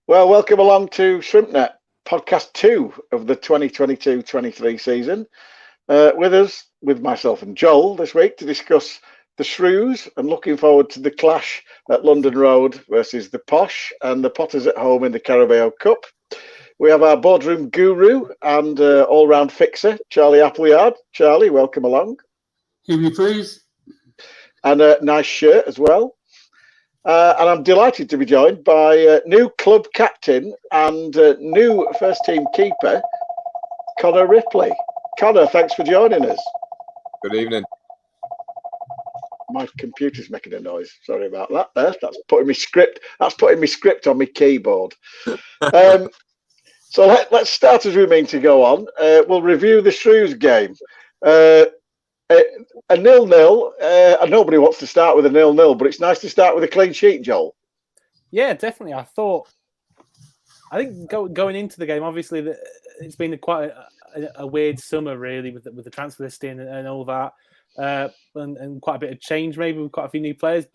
Well, welcome along to ShrimpNet, podcast 2 of the 2022-23 season. With myself and Joel this week to discuss the Shrews and looking forward to the clash at London Road versus the Posh and the Potters at home in the Carabao Cup. We have our boardroom guru and all-round fixer, Charlie Appleyard. Charlie, welcome along. Evening, Freez. And a nice shirt as well. And I'm delighted to be joined by new club captain and new first-team keeper, Connor Ripley. Connor, thanks for joining us. Good evening. My computer's making a noise. Sorry about that. That's putting me script on my keyboard. So let's start as we mean to go on. We'll review the Shrews game. A 0-0. And nobody wants to start with a 0-0, but it's nice to start with a clean sheet, Joel. Yeah, definitely. I think going into the game, obviously, it's been quite a weird summer, really, with the transfer listing and all that, and quite a bit of change, maybe with quite a few new players.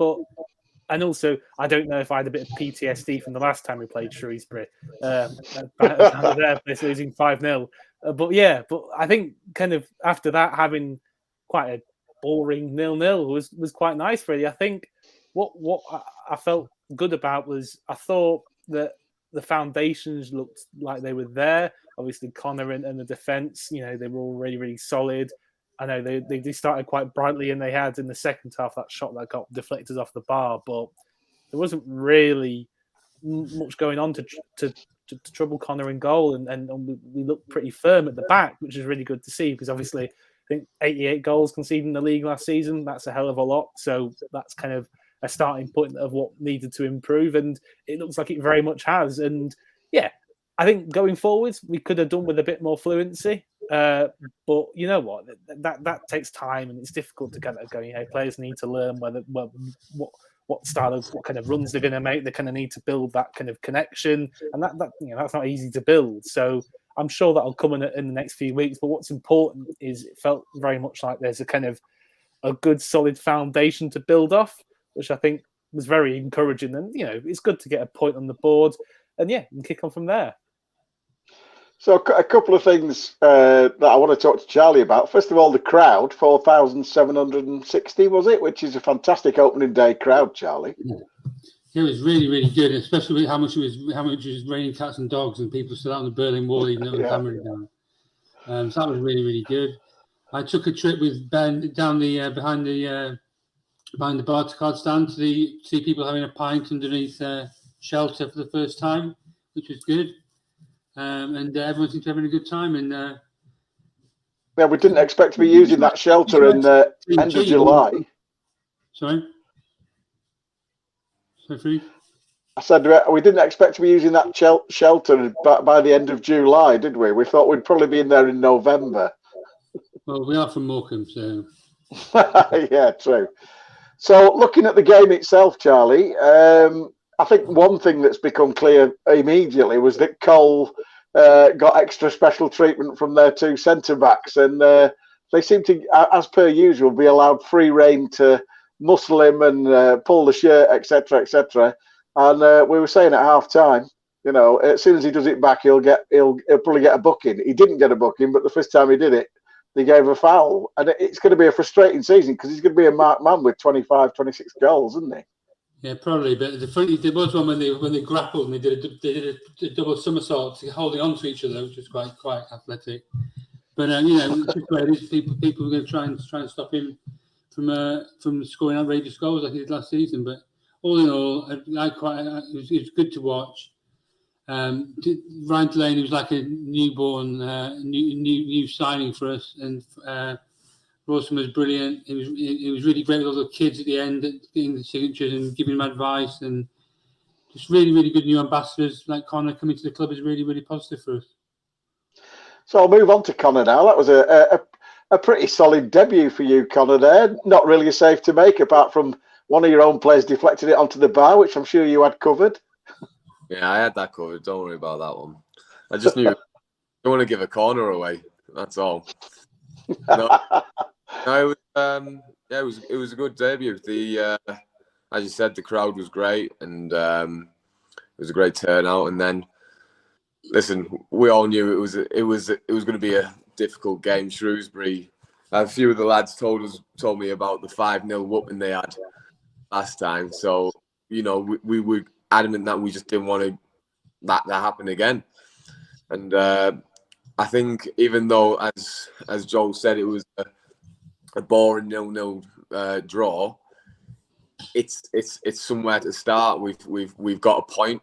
And also, I don't know if I had a bit of PTSD from the last time we played Shrewsbury, their place losing 5-0. But I think kind of after that, having quite a boring 0-0 was quite nice, really. I think what I felt good about was I thought that the foundations looked like they were there. Obviously, Connor and the defence, they were all really, really solid. I know they started quite brightly, and they had in the second half that shot that got deflected off the bar, but there wasn't really much going on to trouble Connor in goal, and we looked pretty firm at the back, which is really good to see because obviously I think 88 goals conceded in the league last season. That's a hell of a lot. So that's kind of a starting point of what needed to improve, and it looks like it very much has. And yeah, I think going forwards we could have done with a bit more fluency. But you know what? That takes time, and it's difficult to get that going. Players need to learn what style of what kind of runs they're going to make. They kind of need to build that kind of connection, and that's not easy to build. So I'm sure that'll come in the next few weeks. But what's important is it felt very much like there's a kind of a good solid foundation to build off, which I think was very encouraging. And it's good to get a point on the board, and and kick on from there. So a couple of things that I want to talk to Charlie about. First of all, the crowd, 4,760 was it, which is a fantastic opening day crowd, Charlie. It was really, really good, especially with how much it was raining cats and dogs, and people stood out on the Berlin Wall even though the camera down. So that was really, really good. I took a trip with Ben down behind the bar to card stand to see people having a pint underneath shelter for the first time, which was good. And everyone seemed to be having a good time. And we didn't expect to be using that shelter in the end of July. Sorry, Freez? I said we didn't expect to be using that shelter by the end of July, did we? We thought we'd probably be in there in November. Well, we are from Morecambe, so. Yeah, true. So looking at the game itself, Charlie, I think one thing that's become clear immediately was that Cole got extra special treatment from their two centre-backs, and they seem to, as per usual, be allowed free rein to muscle him and pull the shirt, etc., etc. And we were saying at half-time, as soon as he does it back, he'll probably get a booking. He didn't get a booking, but the first time he did it, they gave a foul. And it's going to be a frustrating season because he's going to be a marked man with 25, 26 goals, isn't he? Yeah, probably. But there was one when they grappled and they did a double somersault, holding on to each other, which was quite athletic. But it's just where it is. People are going to try and stop him from scoring outrageous goals like he did last season. But all in all, it was good to watch. Ryan Delaney was like a newborn, new signing for us, and Rawson was brilliant. It was really great with all the kids at the end getting the signatures and giving them advice, and just really, really good new ambassadors like Connor coming to the club is really, really positive for us. So I'll move on to Connor now. That was a pretty solid debut for you, Connor, there. Not really a save to make, apart from one of your own players deflected it onto the bar, which I'm sure you had covered. Yeah, I had that covered. Don't worry about that one. I just knew I don't want to give a corner away. That's all. No, it was a good debut. As you said, the crowd was great, and there was a great turnout. And then, listen, we all knew it was going to be a difficult game. Shrewsbury, a few of the lads told me about the 5-0 whooping they had last time. So, you know, we were adamant that we just didn't want that happen again. And I think even though, as Joel said, it was a boring 0-0 draw, it's somewhere to start. We've got a point.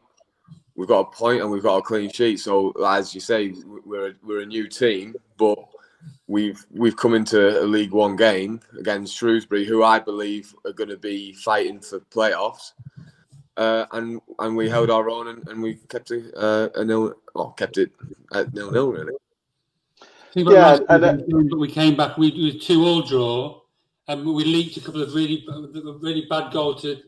We've got a point and we've got a clean sheet. So, as you say, we're a new team, but we've come into a League One game against Shrewsbury, who I believe are going to be fighting for playoffs. And we held our own and we kept it kept it at 0-0 really. Yeah, but we came back. We did 2-2 draw, and we leaked a couple of really bad goals to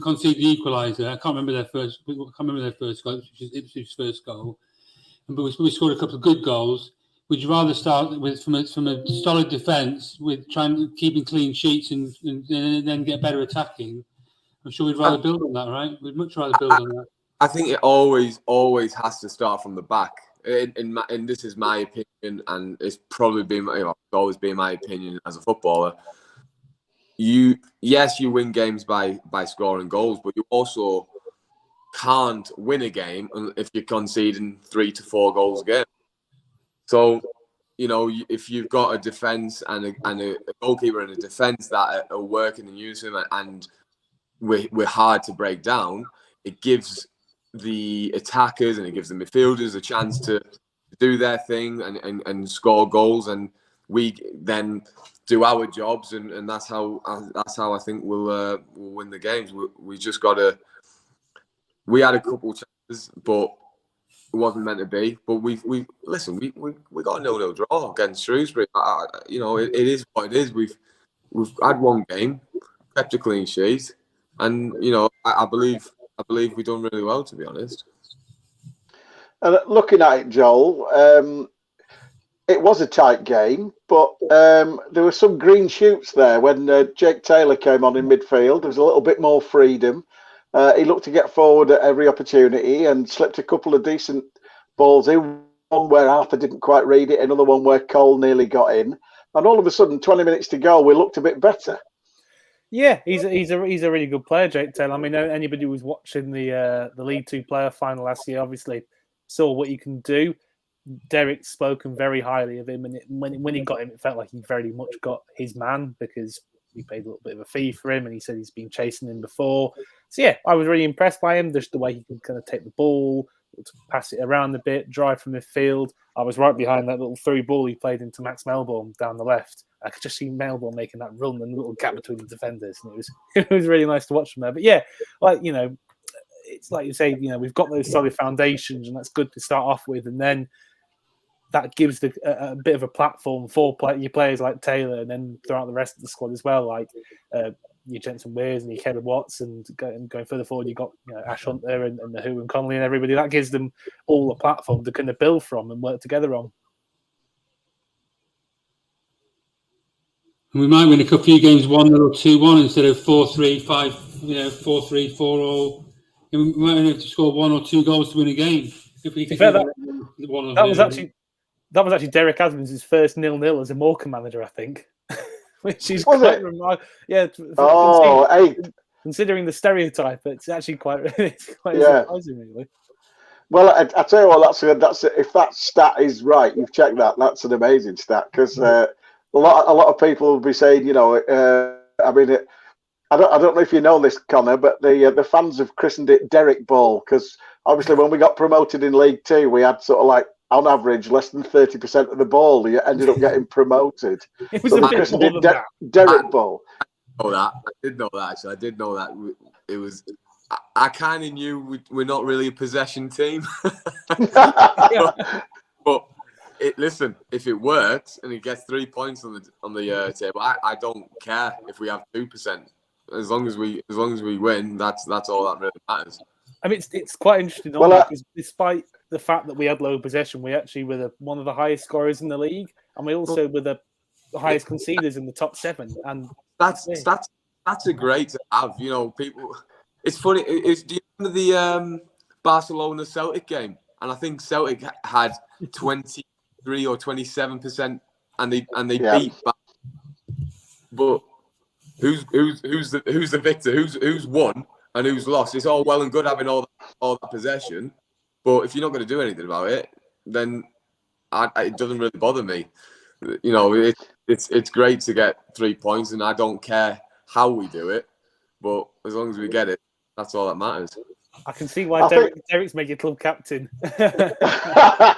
concede the equaliser. I can't remember their first goal, which is Ipswich's first goal. But we scored a couple of good goals. Would you rather start with from a solid defence, with keeping clean sheets and then get better attacking? I'm sure we'd rather build on that, right? We'd much rather build on that. I think it always has to start from the back. And this is my opinion, and it's probably it's always been my opinion as a footballer. You win games by scoring goals, but you also can't win a game if you're conceding 3 to 4 goals a game. So, you know, if you've got a defence and a goalkeeper and a defence that are working in unison and we're hard to break down, it gives the attackers and it gives the midfielders a chance to do their thing and score goals, and we then do our jobs, and that's how I think we'll win the games. We just we had a couple chances, but it wasn't meant to be. But we got a 0-0 draw against Shrewsbury. You know, it is what it is. We've had one game, kept a clean sheet, and you know, I believe we've done really well, to be honest. And looking at it, Joel, it was a tight game, but there were some green shoots there when Jake Taylor came on in midfield. There was a little bit more freedom. He looked to get forward at every opportunity and slipped a couple of decent balls in. One where Arthur didn't quite read it, another one where Cole nearly got in. And all of a sudden, 20 minutes to go, we looked a bit better. Yeah, he's a really good player, Jake Taylor. I mean, anybody who was watching the League Two player final last year obviously saw what he can do. Derek's spoken very highly of him, and when he got him, it felt like he very much got his man because we paid a little bit of a fee for him, and he said he's been chasing him before. So yeah, I was really impressed by him. Just the way he can kind of take the ball, pass it around a bit, drive from midfield. I was right behind that little through ball he played into Max Melbourne down the left. I could just see Melbourne making that run and a little gap between the defenders, and it was really nice to watch from there. But yeah, like you know, it's like you say, you know, we've got those solid foundations, and that's good to start off with, and then that gives a bit of a platform for your players like Taylor, and then throughout the rest of the squad as well, like your Jensen Weirs and your Caleb Watts, and going further forward, you've got Ash Hunter and the Who and Connolly and everybody. That gives them all a platform to kind of build from and work together on. And we might win a few games 1-0 or 2-1 instead of 4-3, 4-3, 4-all. We might only have to score 1 or 2 goals to win a game. That was actually Derek Adams' first 0-0 as a Morecambe manager, I think. Which is quite remarkable. Yeah. Considering the stereotype, it's actually quite surprising, really. Well, I tell you what, that's if that stat is right, you've checked that. That's an amazing stat because a lot of people will be saying, I mean, I don't know if you know this, Connor, but the fans have christened it Derek Ball because obviously when we got promoted in League Two, we had sort of like on average less than 30% of the ball. You ended up getting promoted. It was a bit more than that. Derek Ball. I did know that. Actually, I did know that. It was. I kind of knew we're not really a possession team. But listen, if it works and it gets 3 points on the table, I don't care if we have 2%. As long as we win, that's all that really matters. I mean, it's quite interesting. Because despite the fact that we had low possession, we actually were one of the highest scorers in the league, and we also were the highest conceders in the top 7. And that's a great to have. You know, people. It's funny. Do you remember the Barcelona-Celtic game, and I think Celtic had 23 or 27%, and they beat. But who's the victor? Who's won and who's lost? It's all well and good having all that possession, but if you're not going to do anything about it, then it doesn't really bother me. You know, it's great to get 3 points, and I don't care how we do it, but as long as we get it, that's all that matters. I can see why Derek's made you club captain. I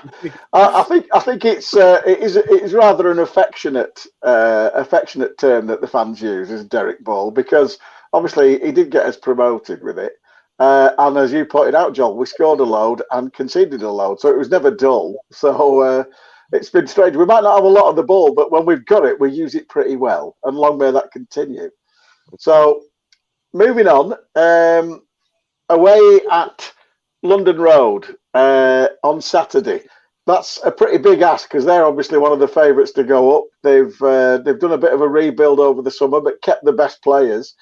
think it is rather an affectionate term that the fans use, is Derek Ball, because obviously he did get us promoted with it, and as you pointed out, Joel, we scored a load and conceded a load, so it was never dull. So it's been strange. We might not have a lot of the ball, but when we've got it, we use it pretty well, and long may that continue. So moving on. Away at London Road on Saturday. That's a pretty big ask because they're obviously one of the favourites to go up. They've done a bit of a rebuild over the summer, but kept the best players,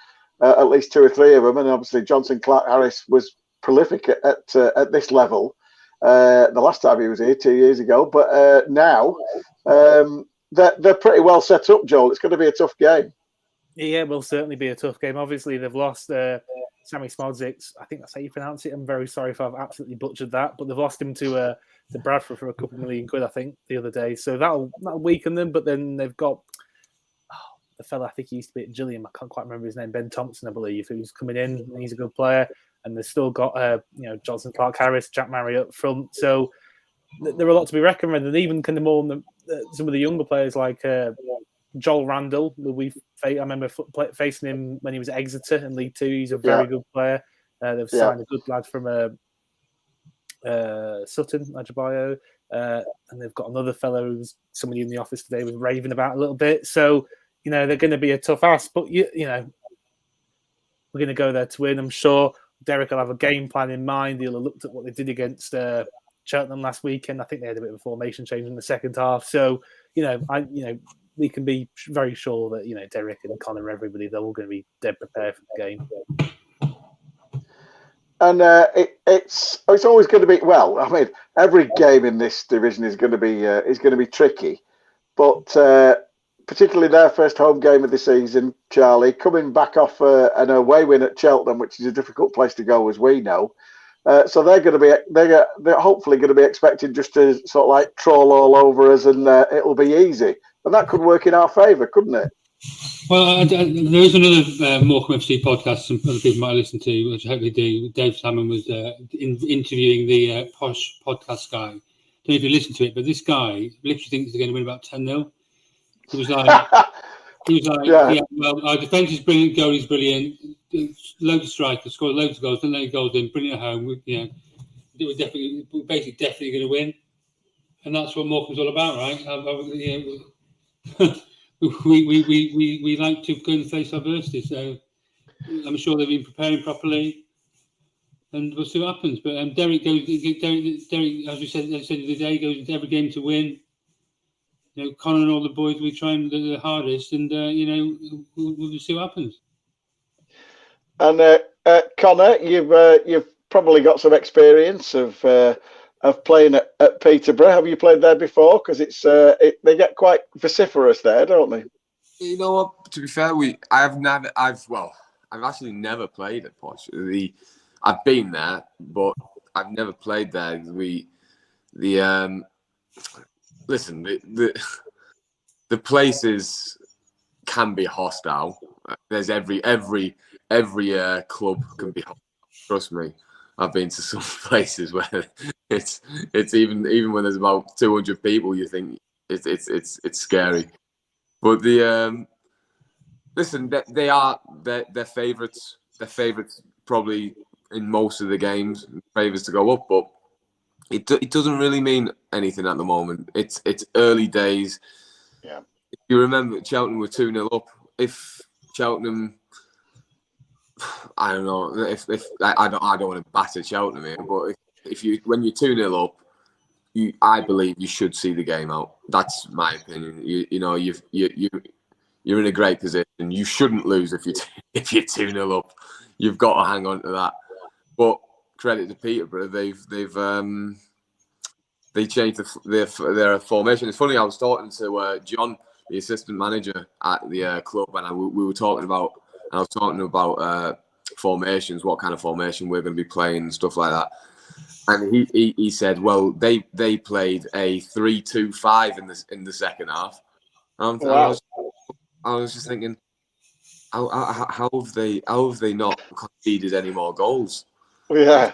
at least 2 or 3 of them. And obviously Johnson Clark-Harris was prolific at this level the last time he was here 2 years ago. But now they're pretty well set up, Joel. It's going to be a tough game. Yeah, it will certainly be a tough game. Obviously, they've lost Sammy Smodzik. I think that's how you pronounce it. I'm very sorry if I've absolutely butchered that, but they've lost him to Bradford for a couple of £1 million, I think, the other day. So that'll weaken them. But then they've got the fella I think he used to be at Gillingham. I can't quite remember his name. Ben Thompson, I believe, who's coming in. And he's a good player. And they've still got Johnson Clark-Harris, Jack Marriott up front. So there are a lot to be reckoned with. And even kind of more than some of the younger players like Joel Randall, I remember facing him when he was at Exeter in League Two. He's a very good player. They've signed a good lad from Sutton, Adebayo, and they've got another fellow who's somebody in the office today was raving about a little bit. So they're going to be a tough ask, but we're going to go there to win. I'm sure Derek will have a game plan in mind. He'll have looked at what they did against Cheltenham last weekend. I think they had a bit of a formation change in the second half. So we can be very sure that Derek and Connor, everybody, they're all going to be dead prepared for the game. And it's always going to be, well, I mean, every game in this division is going to be tricky, but particularly their first home game of the season, Charlie, coming back off an away win at Cheltenham, which is a difficult place to go, as we know. So they're hopefully going to be expecting just to sort of like troll all over us, and it'll be easy. And that could work in our favour, couldn't it? Well, there is another Morecambe FC podcast some other people might listen to, which I hope they do. Dave Salmon was interviewing the Posh podcast guy. I don't know if you listen to it, but this guy literally thinks they're going to win about 10-0. He was like, yeah, well, our defence is brilliant, goal is brilliant, loads of strikers, scored loads of goals, don't let goals in, brilliant at home. We're definitely going to win. And that's what Morecambe's all about, right? We like to go and face adversity, so I'm sure they've been preparing properly, and we'll see what happens. But Derek, as we said the other day, goes into every game to win. Connor and all the boys, we try and do the hardest, and we'll see what happens. And Connor, you've probably got some experience of playing at Peterborough. Have you played there before? Because they get quite vociferous there, don't they? You know what? To be fair, I've actually never played at Posh. I've been there, but I've never played there. Listen, the places can be hostile. There's every club can be hostile. Trust me. I've been to some places where it's even when there's about 200 people, you think it's scary. But listen, they're favourites. They're favourites probably in most of the games. Favourites to go up, but it doesn't really mean anything at the moment. It's early days. Yeah. If you remember, Cheltenham were 2-0 up. If Cheltenham, I don't know. If I don't want to batter Cheltenham here, but when you're 2-0 up, I believe you should see the game out. That's my opinion. You're in a great position. You shouldn't lose if you're 2-0 up. You've got to hang on to that. But credit to Peterborough. They changed their formation. It's funny. I was talking to John, the assistant manager at the club, and we were talking about. And I was talking about formations, what kind of formation we're going to be playing, and stuff like that. And he said, well, they played a 3-2-5 in the second half. I was just thinking, how have they not conceded any more goals? Yeah.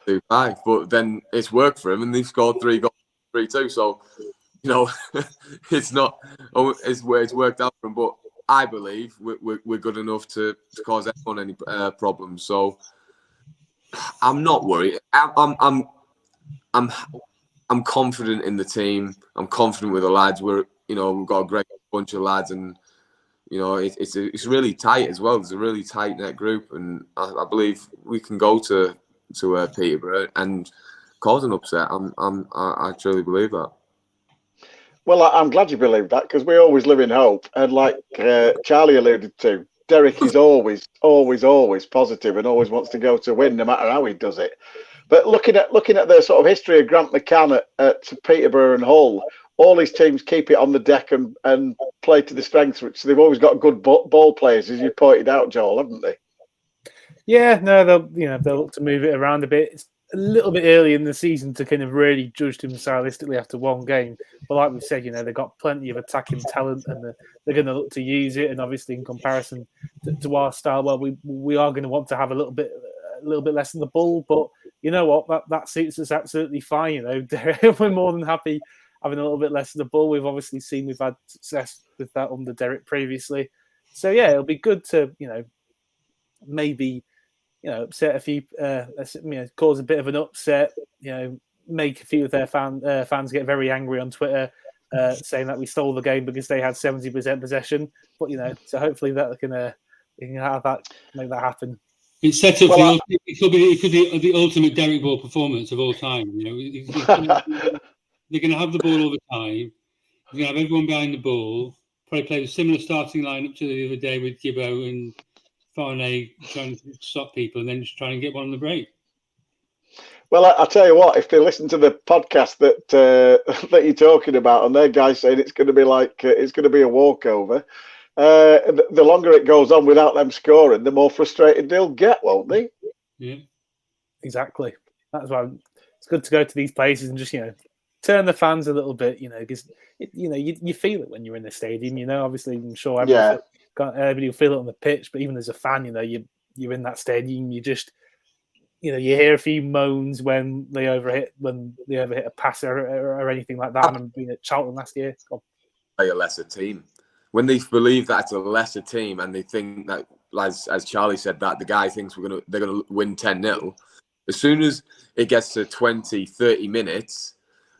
2-5, but then it's worked for him, and they've scored 3 goals, 3-2. So, it's not. It's worked out for him. But I believe we're good enough to cause anyone any problems. So I'm not worried. I'm confident in the team. I'm confident with the lads. We've got a great bunch of lads, and it's really tight as well. It's a really tight knit group, and I believe we can go to Peterborough and cause an upset. I truly believe that. Well, I'm glad you believe that, because we always live in hope. And like Charlie alluded to, Derek is always positive and always wants to go to win, no matter how he does it. But looking at the sort of history of Grant McCann at Peterborough and Hull, all his teams keep it on the deck and play to the strengths, which they've always got good ball players, as you pointed out, Joel, haven't they? Yeah, no, they'll look to move it around a bit. It's a little bit early in the season to kind of really judge them stylistically after one game. But like we said, they've got plenty of attacking talent, and they're going to look to use it. And obviously, in comparison to our style, well, we are going to want to have a little bit less in the ball. But you know what? That suits us absolutely fine. We're more than happy having a little bit less in the ball. We've obviously seen we've had success with that under Derek previously. So yeah, it'll be good to maybe upset a few, cause a bit of an upset, make a few of their fans get very angry on Twitter, saying that we stole the game because they had 70% possession. But so hopefully that can have that, make that happen. It's set up for it could be the ultimate Derek Ball performance of all time. They're going to have the ball all the time. They're going to have everyone behind the ball. Probably play a similar starting lineup to the other day with Gibbo and Farnay trying to stop people, and then just trying to get one on the break. Well, I'll tell you what, if they listen to the podcast that you're talking about, and their guys saying it's going to be a walkover, the longer it goes on without them scoring, the more frustrated they'll get, won't they? Yeah, exactly. That's why it's good to go to these places and just turn the fans a little bit, because you feel it when you're in the stadium. Obviously, I'm sure everybody will feel it on the pitch, but even as a fan, you're in that stadium. You just, you hear a few moans when they overhit a pass or anything like that. I remember being at Charlton last year. Play a lesser team. When they believe that it's a lesser team, and they think that, as Charlie said, that the guy thinks they're gonna win 10-0. As soon as it gets to 20, 30 minutes,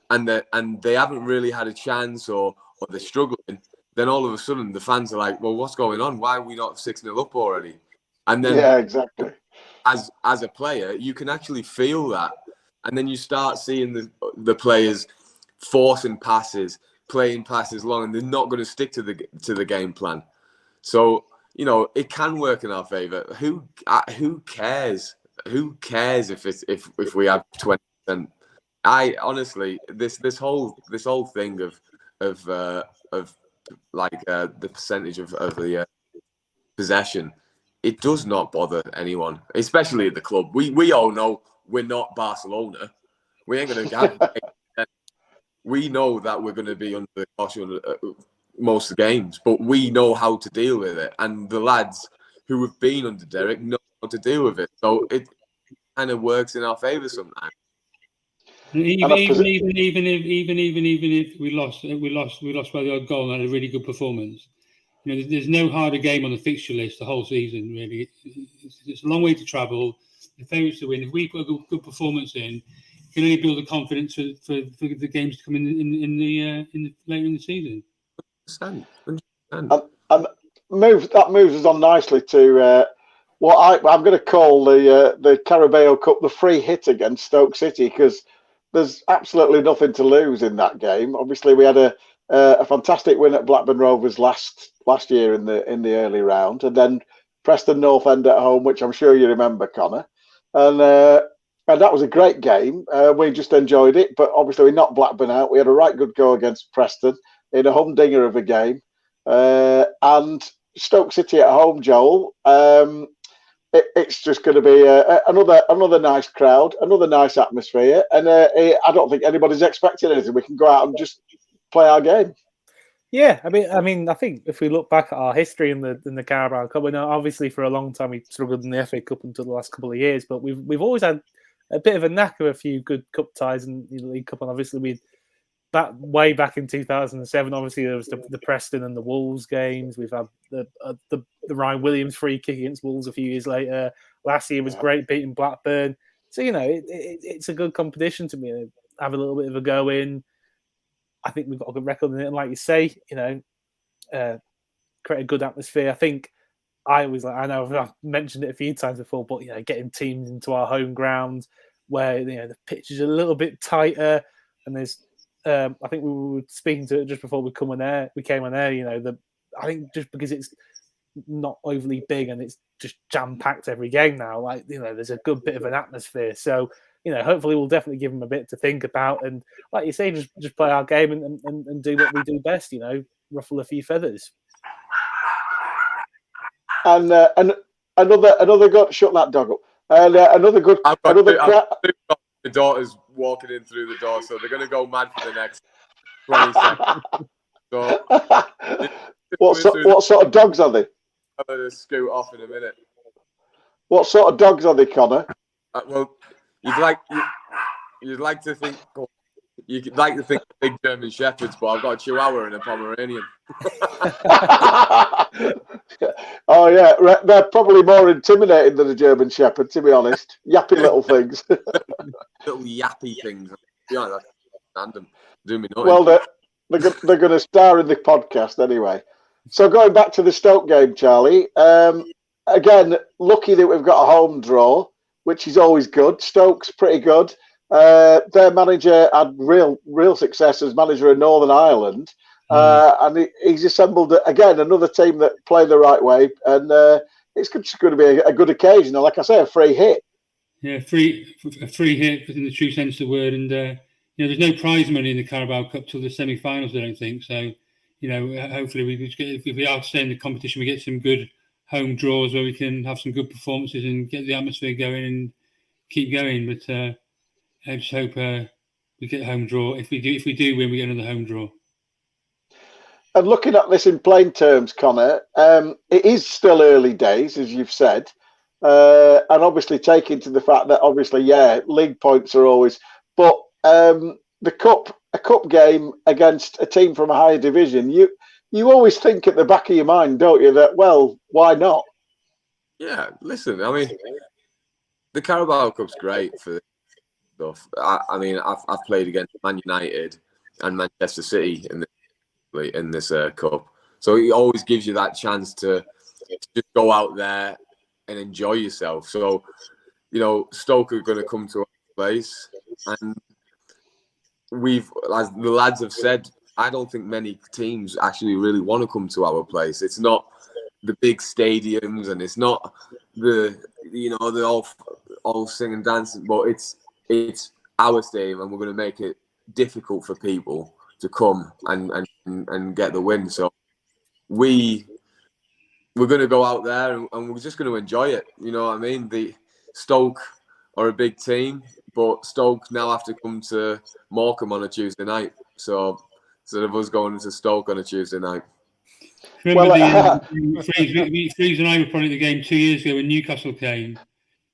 and they haven't really had a chance, or they're struggling, then all of a sudden the fans are like, well, what's going on? Why are we not 6-0 up already? And then, yeah, exactly. As a player, you can actually feel that, and then you start seeing the players forcing passes, playing passes long, and they're not going to stick to the game plan. So it can work in our favour. Who cares? Who cares if we have 20%? I honestly, this whole thing of like the percentage of the possession, it does not bother anyone, especially at the club. We all know we're not Barcelona. We ain't going to have. We know that we're going to be under the caution most of the games, but we know how to deal with it, and the lads who have been under Derek know how to deal with it. So it kind of works in our favour sometimes. Even if we lost by the odd goal and had a really good performance, there's no harder game on the fixture list the whole season. Really, it's a long way to travel. The favourites to win. If we put a good performance in, you can only build the confidence for the games to come in later in the season. 100%. And that moves us on nicely to what I'm going to call the Carabao Cup, the free hit against Stoke City, because there's absolutely nothing to lose in that game. Obviously, we had a fantastic win at Blackburn Rovers last year in the early round, and then Preston North End at home, which I'm sure you remember, Connor. And and that was a great game. We just enjoyed it, but obviously we knocked Blackburn out. We had a right good go against Preston in a humdinger of a game, and Stoke City at home, Joel. It's just going to be another nice crowd, another nice atmosphere, and I don't think anybody's expecting anything. We can go out and just play our game. Yeah, I mean, I think if we look back at our history in the Carabao Cup, we know obviously for a long time we struggled in the FA Cup until the last couple of years, but we've always had a bit of a knack of a few good cup ties in the League Cup, and obviously way back in 2007, obviously there was the Preston and the Wolves games. We've had the Ryan Williams free kick against Wolves a few years later. Last year was great, beating Blackburn. So it's a good competition to have a little bit of a go in. I think we've got a good record in it, and like you say, create a good atmosphere. I think I know I've mentioned it a few times before, but getting teams into our home ground where the pitch is a little bit tighter, and there's I think we were speaking to it just before we came on air. I think just because it's not overly big and it's just jam packed every game now, there's a good bit of an atmosphere. So hopefully we'll definitely give them a bit to think about, and like you say, just play our game and do what we do best. Ruffle a few feathers. And another good, shut that dog up. And another good, the daughter's walking in through the door, so they're going to go mad for the next 20 seconds. So, what sort of dogs are they? I'm going to scoot off in a minute. What sort of dogs are they, Connor? Well, you'd like to think big German shepherds, but I've got a Chihuahua and a Pomeranian. Oh yeah, they're probably more intimidating than a German shepherd, to be honest. Yappy little things. Little yappy things. Yeah, random. Do me nothing. Well, they're going to star in the podcast anyway. So going back to the Stoke game, Charlie. Again, lucky that we've got a home draw, which is always good. Stoke's pretty good. Their manager had real success as manager of Northern Ireland. And he's assembled, again, another team that play the right way. And it's just going to be a good occasion. And like I say, a free hit. Yeah, a free hit in the true sense of the word. And, there's no prize money in the Carabao Cup till the semi-finals, I don't think. So, hopefully if we are to stay in the competition, we get some good home draws where we can have some good performances and get the atmosphere going and keep going. But I just hope we get a home draw. If we do win, we get another home draw. And looking at this in plain terms, Connor, it is still early days, as you've said. And obviously taking to the fact that league points are always, but a cup game against a team from a higher division, you always think at the back of your mind, don't you, that, well, why not? Yeah, listen, I mean, the Carabao Cup's great for this stuff. I've played against Man United and Manchester City in this cup, so it always gives you that chance to just go out there and enjoy yourself. So, Stoke are going to come to our place, and as the lads have said, I don't think many teams actually really want to come to our place. It's not the big stadiums, and it's not the all sing and dancing, but it's our stadium, and we're going to make it difficult for people to come and get the win. So we're going to go out there and we're just going to enjoy it. You know what I mean? The Stoke are a big team, but Stoke now have to come to Morecambe on a Tuesday night. So instead of us going to Stoke on a Tuesday night. Remember Freez and I were probably at the game 2 years ago when Newcastle came.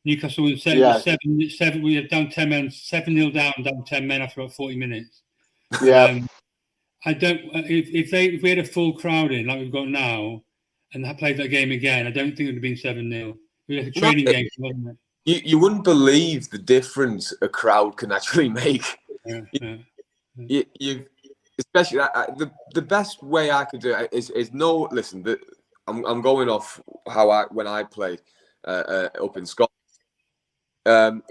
Newcastle was 7. We were down 10 men, 7-0 down 10 men after about 40 minutes. Yeah. I don't. If we had a full crowd in like we've got now, and played that game again, I don't think it would have been 7-0. It was like a training game, wasn't it? You wouldn't believe the difference a crowd can actually make. Yeah. You especially the best way I could do it is no. Listen, I'm going off when I played up in Scotland.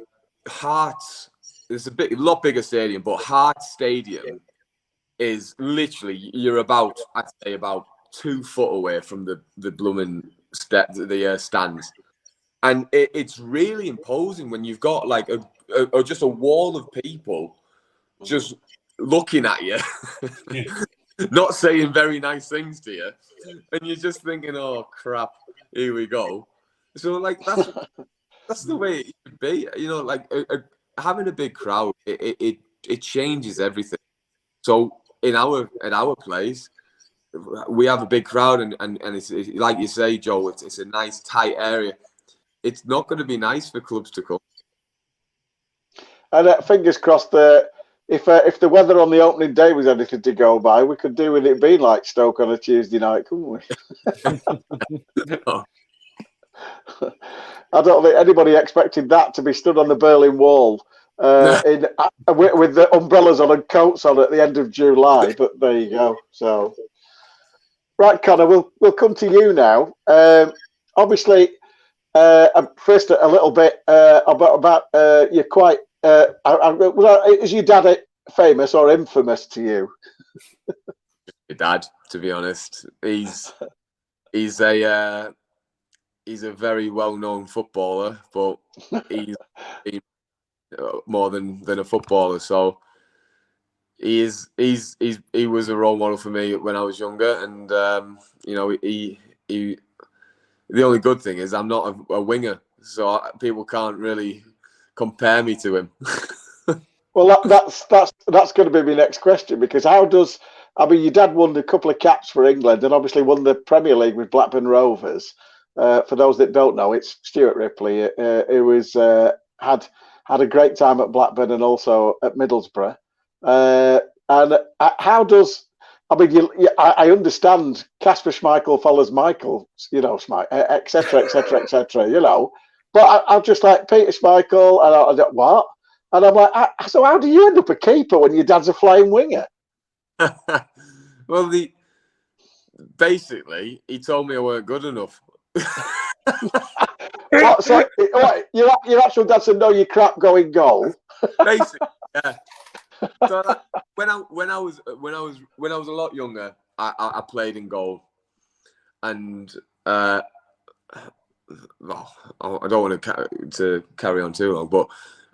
Hearts. It's a lot bigger stadium, but Hearts Stadium is literally I'd say about 2 foot away from the blooming stands, And it's really imposing when you've got like just a wall of people just looking at you, not saying very nice things to you, and you're just thinking, "Oh crap, here we go." So like that's the way it should be, you know. Like having a big crowd, it changes everything. So at our place, we have a big crowd, and it's like you say, Joe. It's a nice tight area. It's not going to be nice for clubs to come. And fingers crossed that if the weather on the opening day was anything to go by, we could do with it being like Stoke on a Tuesday night, couldn't we? Oh. I don't think anybody expected that to be stood on the Berlin Wall with the umbrellas on and coats on at the end of July. But there you go. So, right, Connor, we'll come to you now. Obviously. First, a little bit about you're quite. Is your dad famous or infamous to you? Your dad, to be honest, he's a very well-known footballer, but he's more than a footballer. So he was a role model for me when I was younger, and you know he. The only good thing is I'm not a winger, so people can't really compare me to him. Well, that's going to be my next question, because your dad won a couple of caps for England and obviously won the Premier League with Blackburn Rovers. For those that don't know, it's Stuart Ripley, who had a great time at Blackburn and also at Middlesbrough. And how does I understand Kasper Schmeichel follows Michael, you know, etc., etc., etc., you know. But I'm just like Peter Schmeichel, and I don't what? And I'm like, so how do you end up a keeper when your dad's a flying winger? Well, basically, he told me I weren't good enough. What, so your actual dad said, "No, you crap, go in goal." Basically, yeah. So when I was a lot younger, I played in goal, and well, I don't want to carry on too long, but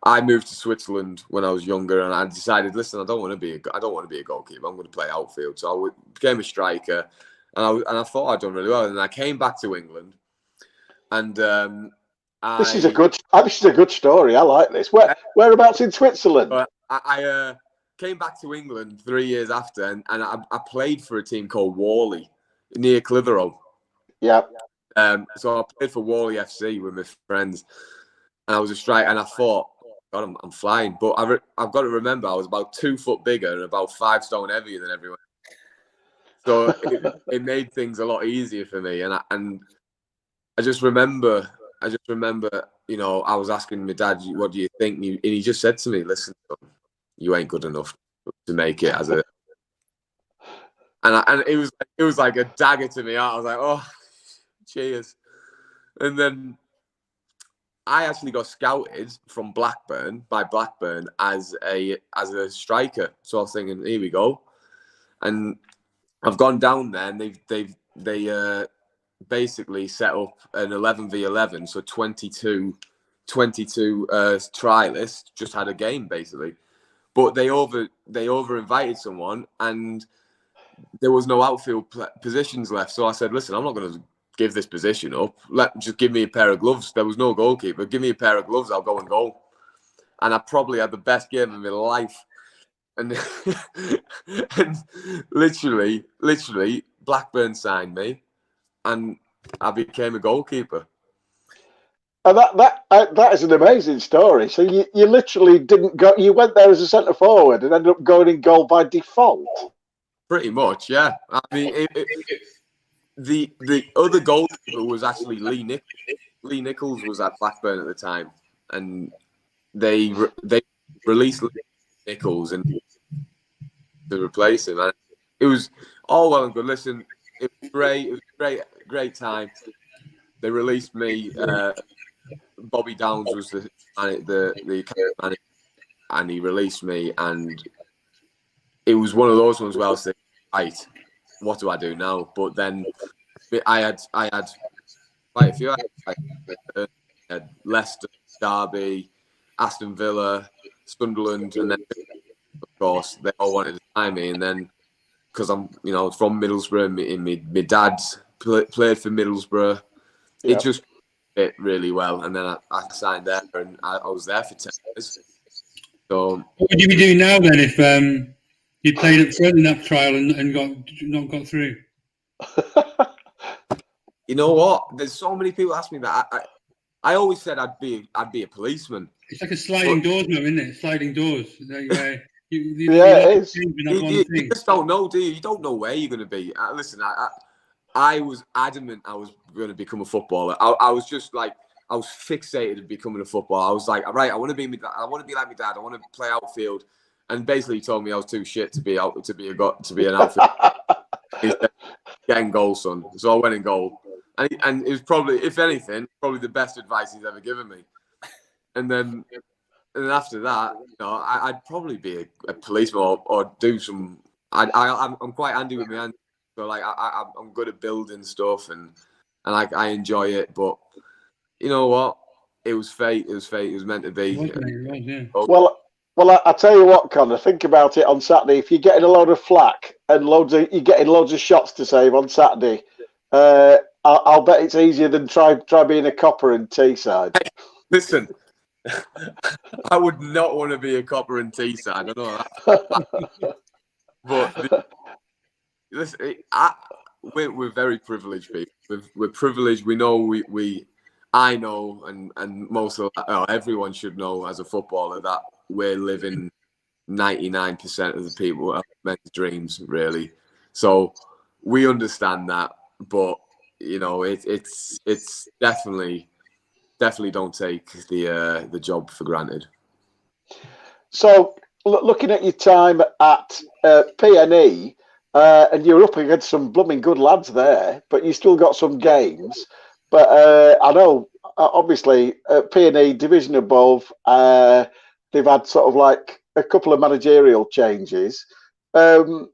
I moved to Switzerland when I was younger, and I decided, listen, I don't want to be a goalkeeper. I'm going to play outfield. So I became a striker, and I thought I'd done really well. And I came back to England, and this is a good story. I like this. Whereabouts in Switzerland? I came back to England 3 years after, and I played for a team called Whalley near Clitheroe. Yeah. So I played for Whalley FC with my friends, and I was a striker. And I thought, God, I'm flying. But I've got to remember, I was about 2 foot bigger and about 5 stone heavier than everyone. So it made things a lot easier for me. And I just remember, you know, I was asking my dad, "What do you think?" And he just said to me, "Listen, you ain't good enough to make it as a." And it was like a dagger to me. I was like, "Oh, cheers." And then I actually got scouted from Blackburn as a striker. So I was thinking, here we go. And I've gone down there, and they basically set up an 11v11, so 22 trialists just had a game basically. But they over invited someone, and there was no outfield positions left. So I said, listen, I'm not going to give this position up. Just give me a pair of gloves. There was no goalkeeper. Give me a pair of gloves, I'll go and goal. And I probably had the best game of my life. And and literally, Blackburn signed me, and I became a goalkeeper. And that is an amazing story. So you literally didn't go. You went there as a centre forward and ended up going in goal by default. Pretty much, yeah. I mean, the other goalkeeper was actually Lee Nichols. Lee Nichols was at Blackburn at the time, and they released Lee Nichols and to replace him. And it was all well and good. Listen, it was great. It was a great time. They released me. Bobby Downs was the manager, and he released me, and it was one of those ones where I was thinking, right, what do I do now? But then I had quite a few had Leicester, Derby, Aston Villa, Sunderland, and then of course they all wanted to sign me. And then because I'm from Middlesbrough, and my dad played for Middlesbrough, it just fit really well. And then I signed there, and I was there for 10 years. So what would you be doing now then if you played up front in that trial and not got through? You know what? There's so many people ask me that. I always said I'd be a policeman. It's like a sliding doors, now, isn't it? Sliding doors. It is. You just don't know, do you? You don't know where you're going to be. Listen, I was adamant I was going to become a footballer. I was just like, I was fixated on becoming a footballer. I was like, all right, I want to be like my dad. I want to play outfield. And basically, he told me I was too shit to be an outfield. He said, get in goal, son. So I went in goal. And it was probably, if anything, probably the best advice he's ever given me. And then after that, I'd probably be a policeman or do some. I'm quite handy with my hands, so like I'm good at building stuff and I enjoy it. But you know what? It was fate. It was fate. It was meant to be. Well, I tell you what, Connor. Think about it on Saturday. If you're getting a load of flack and you're getting loads of shots to save on Saturday, I'll bet it's easier than try being a copper in Teesside. Hey, listen, I would not want to be a copper in Teesside. I know that. But listen, we're very privileged people. We're privileged. We know I know, and most of everyone should know as a footballer that we're living 99% of the people men's dreams, really. So we understand that, but it's definitely don't take the job for granted. So looking at your time at PNE, and you're up against some blooming good lads there, but you still got some games. But I know, obviously, PNE division above, they've had sort of like a couple of managerial changes. When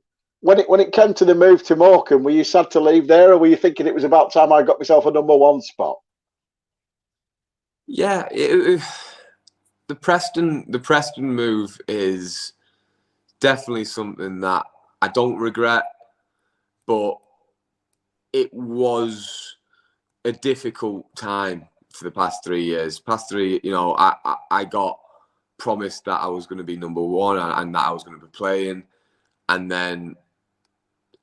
it came to the move to Morecambe, were you sad to leave there, or were you thinking it was about time I got myself a number one spot? Yeah, the Preston move is definitely something that I don't regret, but it was a difficult time for the past 3 years. I got promised that I was going to be number one and that I was going to be playing, and then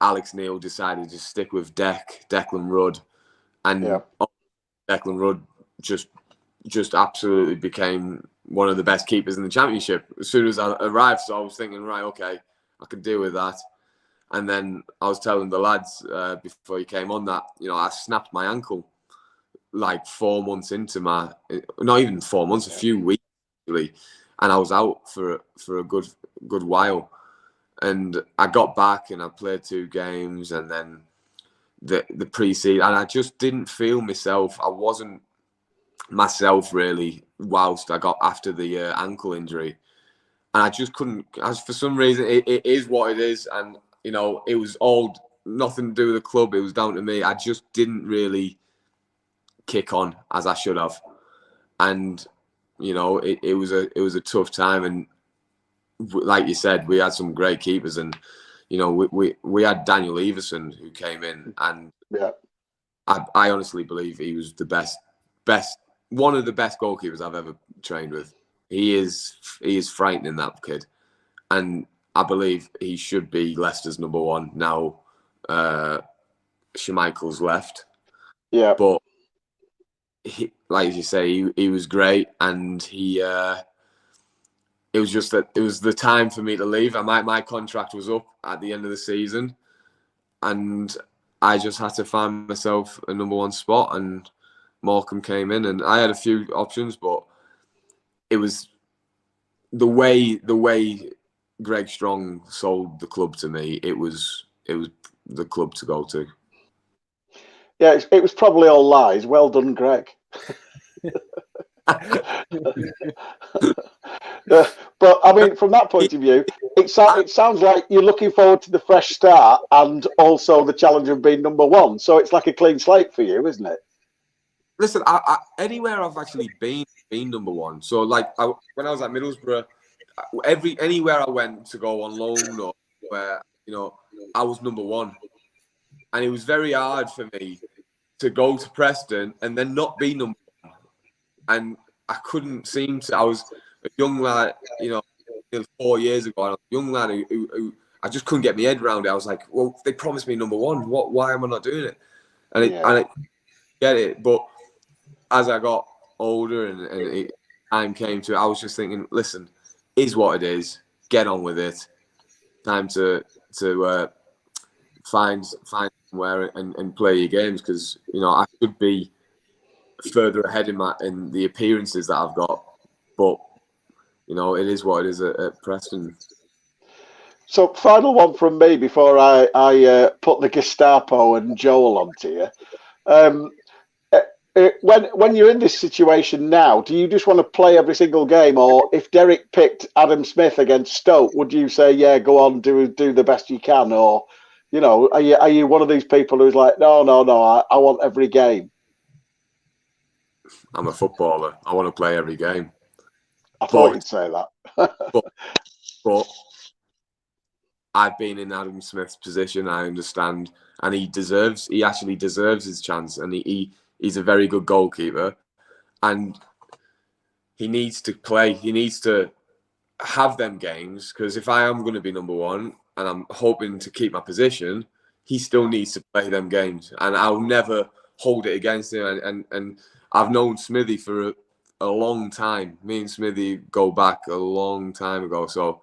Alex Neil decided to stick with Declan Rudd, and Declan Rudd just absolutely became one of the best keepers in the championship as soon as I arrived. So I was thinking, right, okay, I can deal with that. And then I was telling the lads before he came on that, I snapped my ankle like 4 months into not even 4 months, a few weeks actually, and I was out for a good while. And I got back and I played 2 games, and then the pre-season, and I just didn't feel myself. I wasn't myself really whilst I got after the ankle injury, and I just couldn't. For some reason, it is what it is, and it was all nothing to do with the club. It was down to me. I just didn't really kick on as I should have, and it was a tough time. And like you said, we had some great keepers, and we had Daniel Everson who came in, and I honestly believe he was the best, one of the best goalkeepers I've ever trained with. He is frightening, that kid, and I believe he should be Leicester's number one now. Schmeichel's left, but he, like you say, he was great, and he. It was just that it was the time for me to leave. My contract was up at the end of the season, and I just had to find myself a number one spot. And Morecambe came in, and I had a few options, but it was the way Greg Strong sold the club to me. It was the club to go to. Yeah, it was probably all lies. Well done, Greg. But I mean, from that point of view, it sounds like you're looking forward to the fresh start and also the challenge of being number one. So it's like a clean slate for you, isn't it? listen, anywhere I've actually been number one. So like when I was at Middlesbrough, anywhere I went to go on loan or where, I was number one. And it was very hard for me to go to Preston and then not be number one. And I couldn't seem to. I was a young lad, 4 years ago, and I was a young lad who I just couldn't get my head around it. I was like, well, they promised me number one. Why am I not doing it? And I get it. But as I got older and time came to it, I was just thinking, listen, is what it is. Get on with it. Time to find somewhere and play your games, because I could be further ahead in the appearances that I've got, but it is what it is at Preston. So, final one from me before I put the Gestapo and Joel onto you. When you're in this situation now, do you just want to play every single game, or if Derek picked Adam Smith against Stoke, would you say, yeah, go on, do the best you can, or are you one of these people who's like, no, I want every game? I'm a footballer. I want to play every game. I thought you'd say that. but I've been in Adam Smith's position. I understand, and he actually deserves his chance, and he's a very good goalkeeper, and he needs to play. He needs to have them games, because if I am going to be number one and I'm hoping to keep my position, he still needs to play them games, and I'll never hold it against him. And I've known Smithy for a long time. Me and Smithy go back a long time ago. So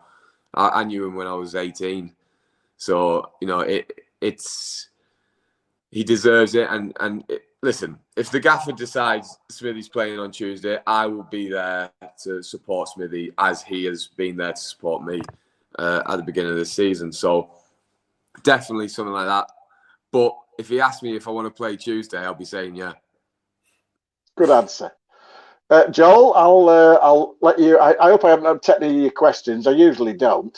I knew him when I was 18. So, he deserves it. And listen, if the gaffer decides Smithy's playing on Tuesday, I will be there to support Smithy, as he has been there to support me at the beginning of the season. So definitely something like that. But if he asks me if I want to play Tuesday, I'll be saying yeah. Good answer. Joel, I'll let you. I hope I haven't technically your questions. I usually don't.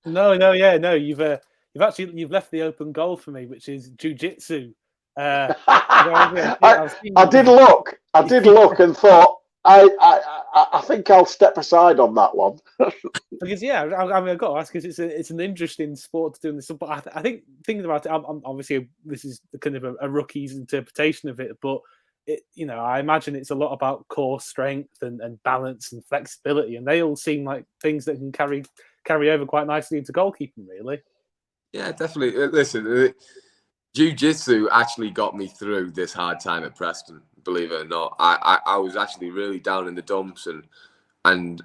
No. You've left the open goal for me, which is jiu-jitsu. I did look and thought I think I'll step aside on that one. Because I've got to ask, because it's an interesting sport to do this. But I think thinking about it, I'm obviously this is kind of a rookie's interpretation of it, but I imagine it's a lot about core strength and balance and flexibility, and they all seem like things that can carry over quite nicely into goalkeeping, really. Yeah, definitely. Listen, jiu-jitsu actually got me through this hard time at Preston, believe it or not. I was actually really down in the dumps, and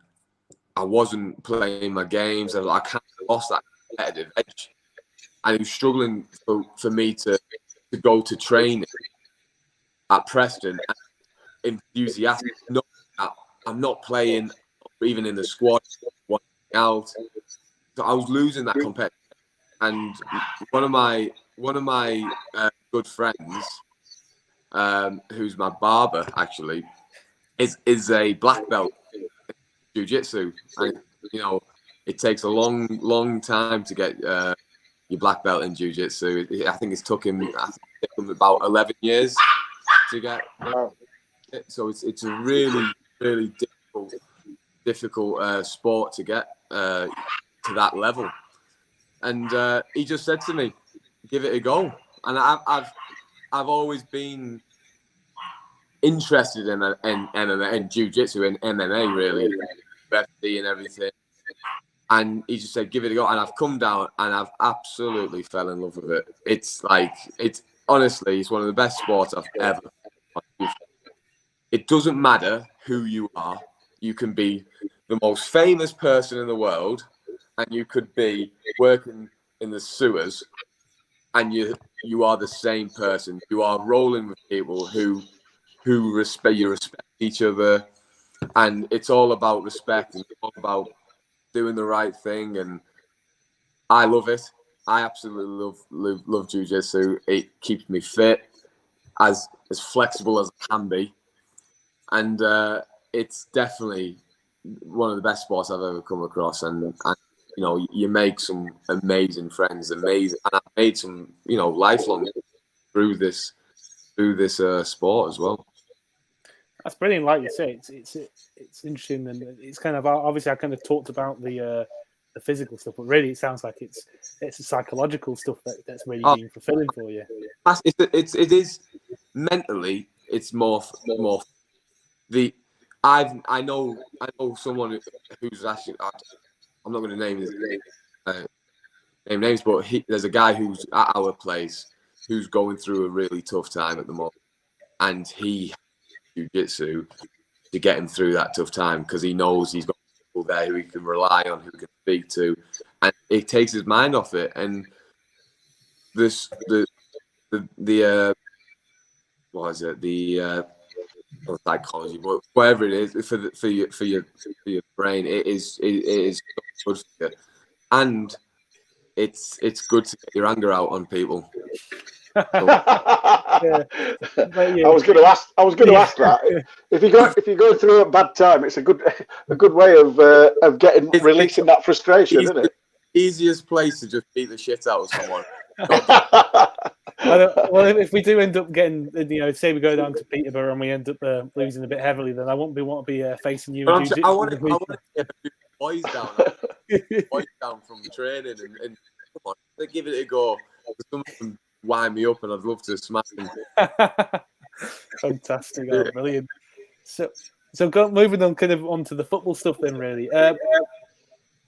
I wasn't playing my games. I kind of lost that competitive edge, and it was struggling for me to go to training at Preston and enthusiastic. I'm not playing, even in the squad, out. So I was losing that competitive. And one of my good friends, who's my barber actually, is a black belt in jiu-jitsu, and it takes a long time to get your black belt in jiu-jitsu. I think it's took him about 11 years to get. So it's a really difficult sport to get to that level. And he just said to me, "Give it a go." And I've always been interested in MMA and jiu-jitsu and MMA, really, UFC and everything. And he just said, "Give it a go." And I've come down and I've absolutely fell in love with it. It's honestly, it's one of the best sports I've ever. It doesn't matter who you are. You can be the most famous person in the world, and you could be working in the sewers, and you are the same person. You are rolling with people who respect each other, and it's all about respect and it's all about doing the right thing. And I love it. I absolutely love jiu-jitsu. It keeps me fit, as flexible as it can be, and it's definitely one of the best sports I've ever come across. And you make some amazing friends, and I've made some lifelong through this sport as well. That's brilliant. Like you say, it's interesting, and it's kind of obviously I kind of talked about the physical stuff, but really it sounds like it's the psychological stuff that's really been fulfilling for you. It is mentally. It's more the. I know someone who's actually. I'm not going to name his name names, but there's a guy who's at our place who's going through a really tough time at the moment, and he jiu-jitsu to get him through that tough time because he knows he's got people there who he can rely on, who he can speak to, and it takes his mind off it. And this the what is it, the psychology, but whatever it is for your brain, it is so good for you. And it's good to get your anger out on people. I was going to ask that. If you go through a bad time, it's a good way of releasing that frustration, isn't it? Easiest place to just beat the shit out of someone. Well, if we do end up getting, say we go down to Peterborough and we end up losing a bit heavily, then I won't be facing you. I want to get a few boys down from training and come on, let's give it a go. Some of them wind me up, and I'd love to smash them. Fantastic, brilliant. So moving on, kind of onto the football stuff then, really.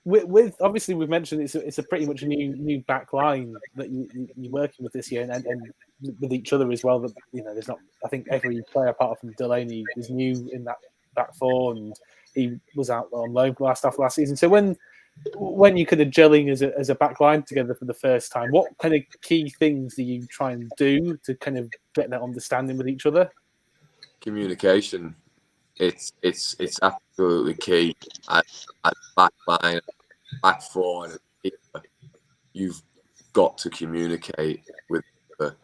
With obviously we've mentioned it's a pretty much a new back line that you're working with this year, and with each other as well. That there's not. I think every player apart from Delaney is new in that back four, and he was out on loan last season. So when you kind of gelling as a back line together for the first time, what kind of key things do you try and do to kind of get that understanding with each other? Communication. It's absolutely key. At back line, back four, and you've got to communicate with her.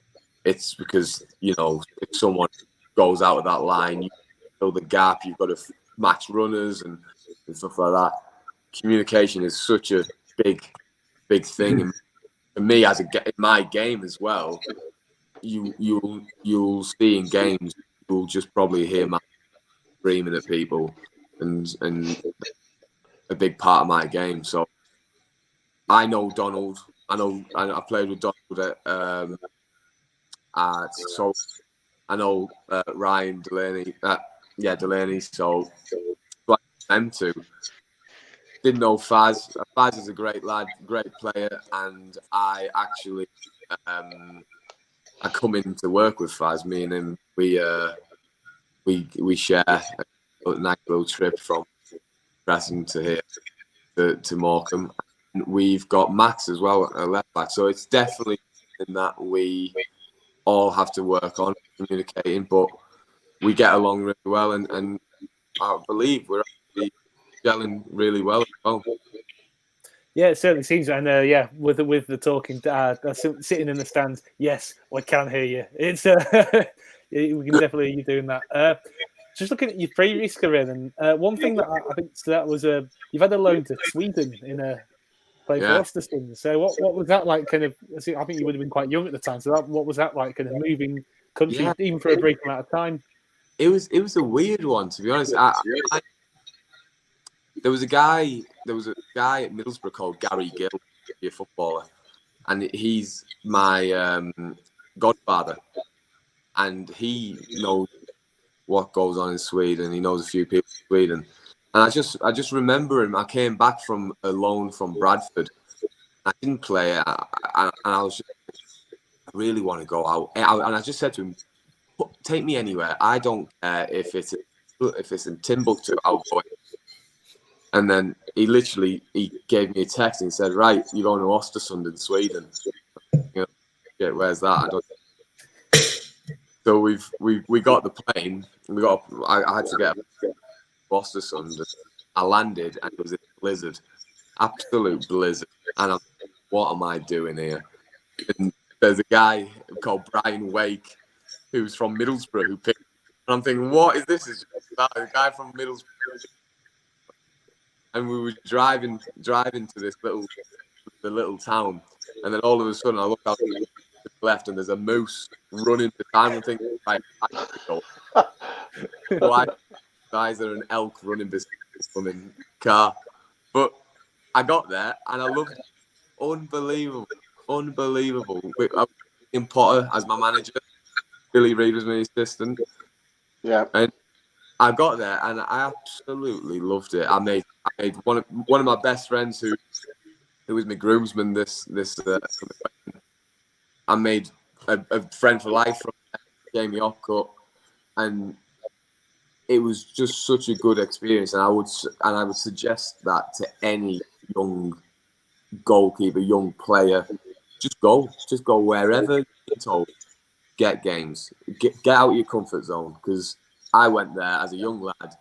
It's because if someone goes out of that line, you fill the gap. You've got to match runners and stuff like that. Communication is such a big thing, and for me in my game as well. You'll see in games, you'll just probably hear my screaming at people, and a big part of my game. So I know Donald. I played with Donald so I know Ryan Delaney. Delaney. So them two. Didn't know Faz. Faz is a great lad, great player, and I actually I come in to work with Faz. Me and him, we share a nice little trip from Preston to here to Morecambe. And we've got Max as well, a left back. So it's definitely something that we all have to work on communicating, but we get along really well, and I believe we're actually gelling really well as well. Yeah, it certainly seems, and with the talking, sitting in the stands, yes, I can hear you. It's we can definitely hear you doing that. Just looking at your previous career, then one thing that I think that was you've had a loan to Sweden in a play for Östersund. So what was that like? Kind of, I think you would have been quite young at the time. So what was that like? Kind of moving country, even for a brief amount of time. It was a weird one, to be honest. There was a guy at Middlesbrough called Gary Gill, a footballer, and he's my godfather, and he knows what goes on in Sweden. He knows a few people in Sweden, and I just remember him. I came back from a loan from Bradford. I didn't play, and I was just, I really want to go out, and I just said to him, "Take me anywhere. I don't care if it's in Timbuktu. I'll go." And then he gave me a text and he said, "Right, you're going to Östersund in Sweden." Where's that? So we got the plane. I had to get to Östersund. I landed and it was a blizzard, absolute blizzard. And I'm like, what am I doing here? And there's a guy called Brian Wake who's from Middlesbrough who picked. And I'm thinking, what is this? Is a guy from Middlesbrough? And we were driving to this little town, and then all of a sudden I look out to the left, and there's a moose running behind me. Thinking, right, So I guys are an elk running beside this running car. But I got there and I loved it. Unbelievable. In Potter as my manager. Billy Reid was my assistant. Yeah. And I got there and I absolutely loved it. I made one of my best friends who was my groomsman this I made a friend for life from there, gave me upcut, and it was just such a good experience. And I would suggest that to any young goalkeeper, young player, just go wherever you're told. Get games, get out of your comfort zone, because I went there as a young lad,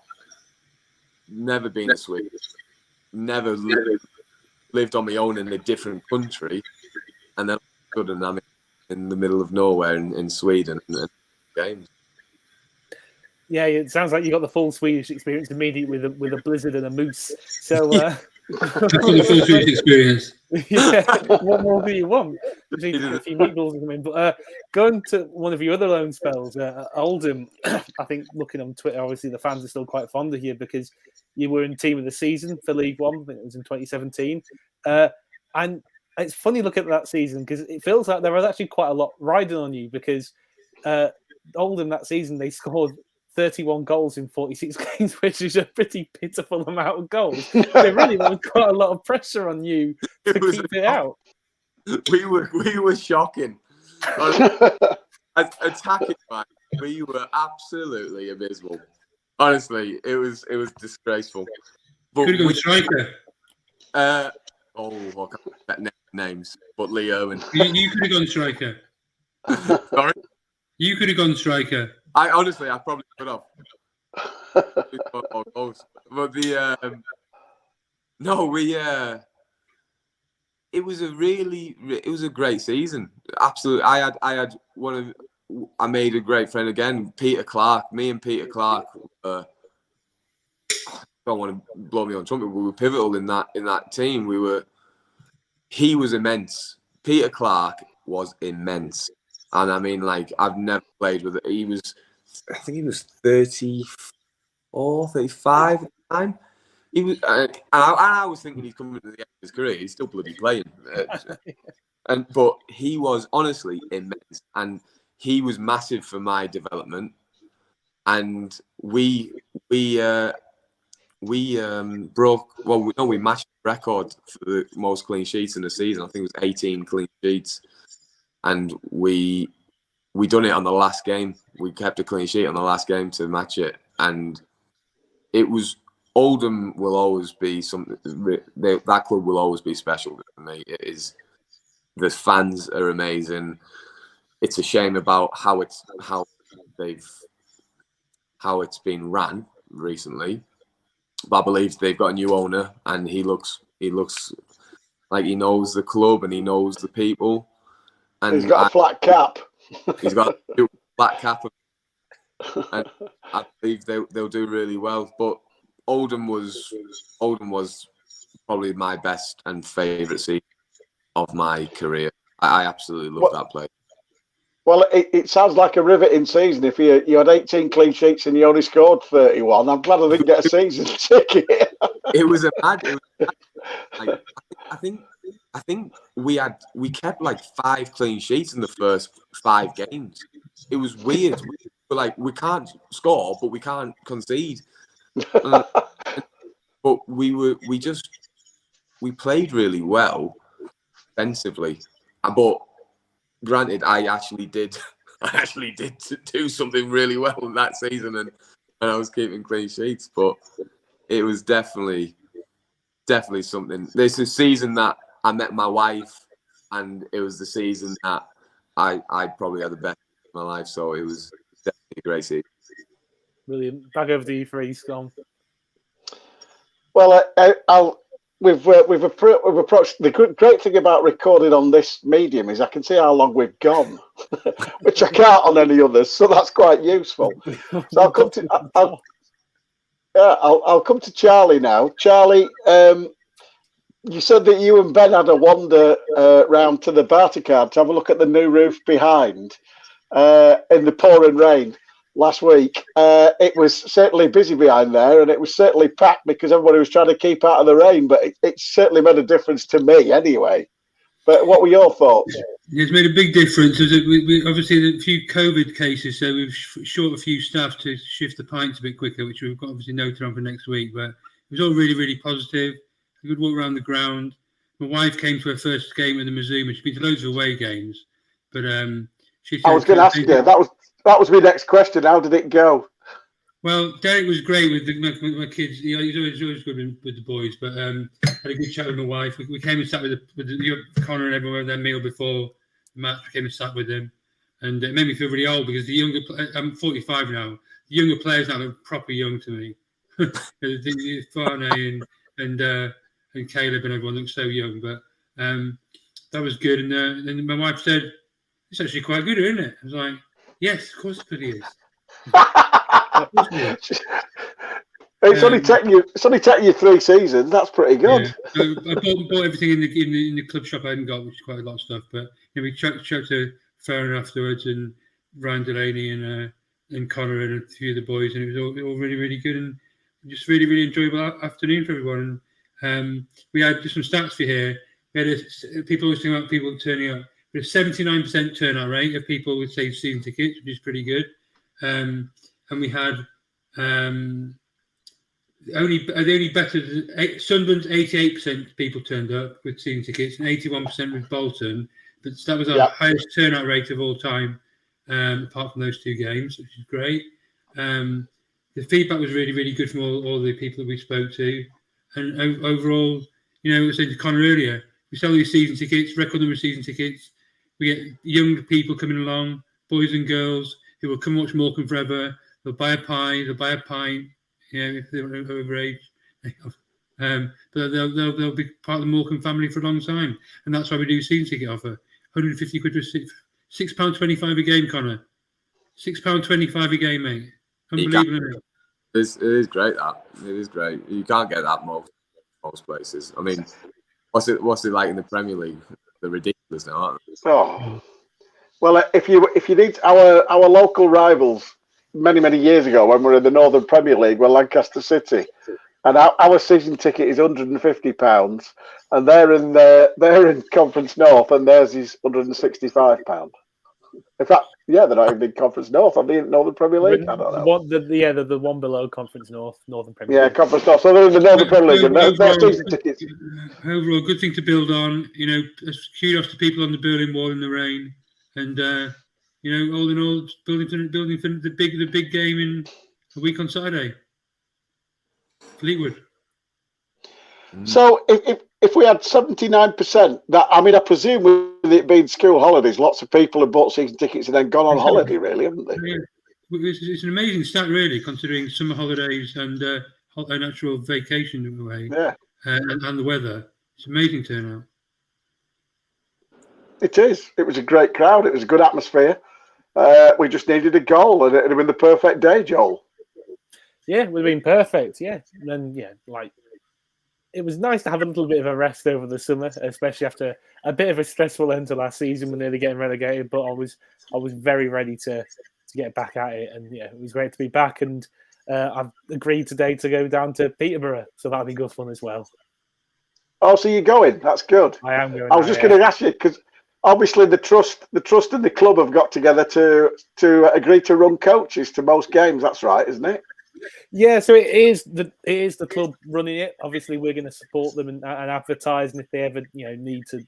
never been to Sweden, never lived on my own in a different country, and then all of a sudden I'm in the middle of nowhere in Sweden and games. Yeah, it sounds like you got the full Swedish experience immediately with a blizzard and a moose. So the full Swedish experience. Yeah, what more do you want? You need a few meatballs to come in. But going to one of your other loan spells, Oldham, I think looking on Twitter, obviously the fans are still quite fond of you because you were in team of the season for League One. I think it was in 2017. And it's funny looking at that season because it feels like there was actually quite a lot riding on you because Oldham that season, they scored 31 goals in 46 games, which is a pretty pitiful amount of goals. So really, there was quite a lot of pressure on you to keep it out. We were shocking. Attacking, man, we were absolutely abysmal. Honestly, it was disgraceful. But could have gone striker. I can't names, but Leo and you could have gone striker. Sorry, you could have gone striker. I probably could have. But it was a great season. Absolutely, I made a great friend again, Peter Clark. Me and Peter Clark. Don't want to blow me on trumpet. We were pivotal in that team. He was immense. Peter Clark was immense, and I mean, like, I've never played with it. I think he was 34, 35 at the time. He was, and I was thinking he's coming to the end of his career. He's still bloody playing, but he was honestly immense, and he was massive for my development. And we matched the record for the most clean sheets in the season. I think it was 18 clean sheets, and we done it on the last game. We kept a clean sheet on the last game to match it, and it was. Oldham will always be something. That club will always be special for me. It is. The fans are amazing. It's a shame about how it's been ran recently, but I believe they've got a new owner, and he looks like he knows the club and he knows the people. And he's got a flat cap. He's got a flat cap, and I believe they'll do really well. But Oldham was probably my best and favourite season of my career. I absolutely love that place. Well, it sounds like a riveting season. If you had 18 clean sheets and you only scored 31, I'm glad I didn't get a season ticket. It was a mad. Like, I think we kept like 5 clean sheets in the first 5 games. It was weird. We can't score, but we can't concede. But we played really well defensively. But granted, I actually did do something really well in that season, and I was keeping clean sheets. But it was definitely something. This is a season that I met my wife, and it was the season that I probably had the best of my life. So it was definitely a great season. Brilliant. Back over to you, Freez. Well, we've approached. The great thing about recording on this medium is I can see how long we've gone, which I can't on any others. So that's quite useful. So I'll come to I'll come to Charlie now. Charlie, you said that you and Ben had a wander round to the Barticard to have a look at the new roof behind in the pouring rain. last week, it was certainly busy behind there, and it was certainly packed because everybody was trying to keep out of the rain. But it certainly made a difference to me, anyway. But what were your thoughts? It's made a big difference. We obviously had a few COVID cases, so we've short a few staff to shift the pints a bit quicker, which we've got obviously noted on for next week. But it was all really, really positive. A good walk around the ground. My wife came to her first game at the Mazuma. She's been to loads of away games, but she said, I was going to ask you. That was my next question. How did it go? Well, Derek was great with my kids. He's always good with the boys. But had a good chat with my wife. We came and sat with Connor and everyone at their meal before the match. We came and sat with them, and it made me feel really old because the younger. I'm 45 now. The younger players now look proper young to me. Farnay and Caleb and everyone looks so young. But that was good. And then my wife said, "It's actually quite good, isn't it?" I was like, "Yes, of course it is." It's only taking you 3 seasons. That's pretty good. Yeah. I bought everything in the club shop I hadn't got, which is quite a lot of stuff. But we chatted to Farron afterwards, and Ryan Delaney and Connor and a few of the boys, and it was all really, really good and just really, really enjoyable afternoon for everyone. And we had just some stats for here. We had people always talking about people turning up. We had a 79% turnout rate of people with saved season tickets, which is pretty good. And we had only better than Sunderland's 88% people turned up with season tickets and 81% with Bolton. But that was our highest turnout rate of all time, apart from those 2 games, which is great. The feedback was really, really good from all the people that we spoke to. And overall, I was saying to Connor earlier, we sell these season tickets, record number of season tickets. We get young people coming along, boys and girls, who will come watch Morecambe forever. They'll buy a pie, they'll buy a pint, if they're over age. But they'll be part of the Morecambe family for a long time. And that's why we do season ticket offer. 150 quid for £6.25 a game, Connor. £6.25 a game, mate. Unbelievable. It is great, that. It is great. You can't get that most places. I mean, what's it like in the Premier League? They're ridiculous now, aren't they? Oh. Well, if you need our local rivals many years ago when we were in the Northern Premier League were Lancaster City, and our season ticket is £150, and they're in Conference North, and theirs is £165. In fact, they're not even in Conference North. Are they in Northern Premier League? I don't know. The one below Conference North, Northern Premier League. Yeah, Conference North. So they're in the Northern Premier League, and their season tickets. Overall, good thing to build on. Kudos to people on the Berlin Wall in the rain. And all in all, building for the big game in a week on Saturday. Fleetwood. So if we had 79%, I presume with it being school holidays, lots of people have bought season tickets and then gone on holiday, really, haven't they? Yeah. It's an amazing stat, really, considering summer holidays and an actual vacation away. Yeah. And the weather. It's an amazing turnout. It is. It was a great crowd. It was a good atmosphere. We just needed a goal, and it would have been the perfect day, Joel. Yeah, it would have been perfect. Yeah, and then it was nice to have a little bit of a rest over the summer, especially after a bit of a stressful end to last season when nearly getting relegated. But I was very ready to get back at it, and it was great to be back. And I've agreed today to go down to Peterborough, so that'll be good fun as well. Oh, so you're going? That's good. I am going. I was just going to ask you because obviously the trust and the club have got together to agree to run coaches to most games. That's right, isn't it? Yeah, so it is the club running it. Obviously, we're going to support them and advertise, and if they ever need to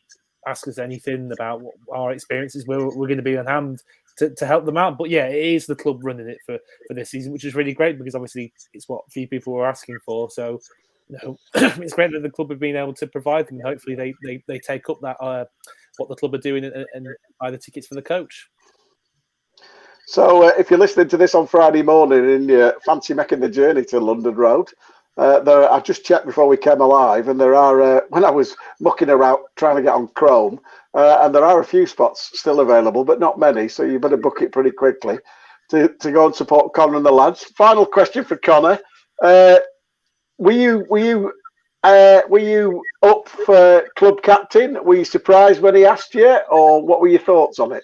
ask us anything about what our experiences, we're going to be on hand to help them out. But yeah, it is the club running it for this season, which is really great because obviously it's what a few people were asking for. So it's great that the club have been able to provide them. Hopefully, they take up that what the club are doing and buy the tickets for the coach. So if you're listening to this on Friday morning and you fancy making the journey to London Road, I just checked before we came alive, and there are, when I was mucking around trying to get on Chrome, and there are a few spots still available, but not many, so you better book it pretty quickly to go and support Connor and the lads. Final question for Connor. Were you up for club captain? Were you surprised when he asked you, or what were your thoughts on it?